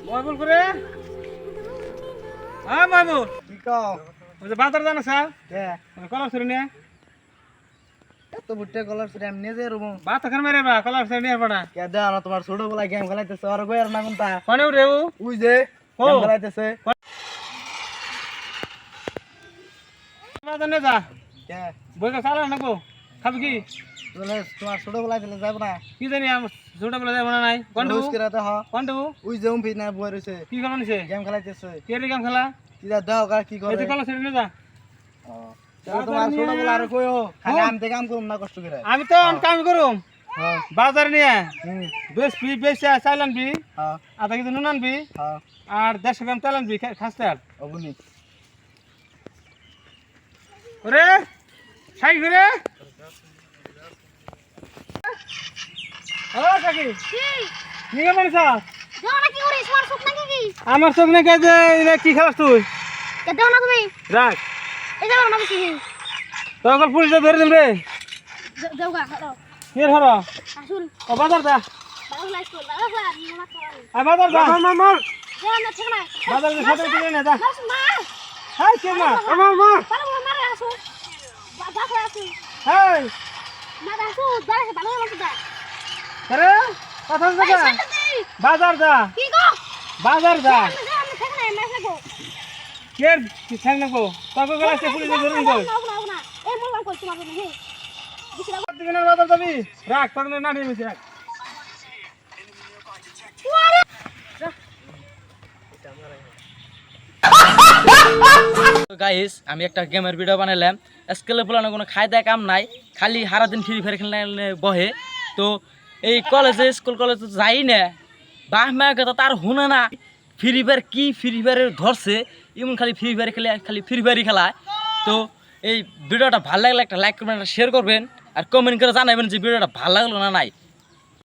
ময়বুল করে হ্যাঁ ময়বুল কি কও ওই যে বাজার জানো স্যার কে কলার ছড়ি নিয়ে এত বুটে কলার সেটা আমি নিজে রুমু বাত খান মেরে বা কলার ছড়ি নিয়ে পড়া কে দাও না তোমার ছোট বেলা গেম খেলাইতেছে আর কই আর না কোনটা কোনে উঠে ও উই যে ও। গেম খেলাইতেছে বাজার নিয়ে যা কে বইটা চালা নাকো খাবি কি বলে তোমার ছোট বেলা দিলে যাব না কি জানি আমার ছোট বলে যাবো না নাই কোনটু রোজ করে তো হ কোনটু উই যে উম্পি না বই রইছে কি খেলা নিছে গেম খেলাইতেছে কে রে গেম খেলা কি দাও কা কি করে এই কলার ছড়ি নিয়ে যা তোমার ছোট বেলা আর কইও খালি আমি তে কাম করুম না কষ্ট করে আমি তো কাম করুম হ্যাঁ বাজার নিয়ে হুম বেশ বেশ চাইল আনবি হ্যাঁ আধা কেজি নুন আনবি হ্যাঁ আর 150 গ্রাম তেল আনবি খাসতে আর অবনি ওরে সাই ঘুরে ও কাকি কি নিয়ে মানছা দাও না কি করিস আমার চোখ নাকি কি আমার চোখ নাকি যে কি খেলাস তুই কে দাও না তুমি রাখ এই যাও না কি তখন পুলিশে ধরে দিম রে যাও গা দাও কে ধরো আসুন ও বাজার দা দাও লাইস কর দাও গা নিমা করানি আ বাজার দা মার দাও না ঠিক না বাজার দে সাথে দিলে না দা মার মার হাই কে মা মার পারো মার আসো দাও আসো হাই মার আসো দাও ভালো মতো দাও আরে কথা এই দা সাথে দি বাজার দা কি গো বাজার দা আমি ঠিক না মাসে গো কে কি ছাং না গো তখন গেলা সে পুলিশে ধরে দিল না না না এই মোবাইল কই তোমার হে বিছরা দিবেন বাজার দাবি রাখ তখন না নিয়ে মিছি রাখ গাইস আমি একটা গেমের ভিডিও বানাইলাম স্কেলে ফুলানো কোনো খাই দেয় কাম নাই খালি সারাদিন ফ্রি ফায়ার খেলে বহে তো এই কলেজে স্কুল কলেজে যাই না বাহ মায়া কথা তার শুনে না ফ্রি ফায়ার কি ফ্রি ফায়ারের ধরছে এমন খালি ফ্রি ফায়ার খেলে খালি ফ্রি ফায়ারই খেলায় তো এই ভিডিওটা ভালো লাগলে একটা লাইক করবেন একটা শেয়ার করবেন আর কমেন্ট করে জানাবেন যে ভিডিওটা ভালো লাগলো না নাই।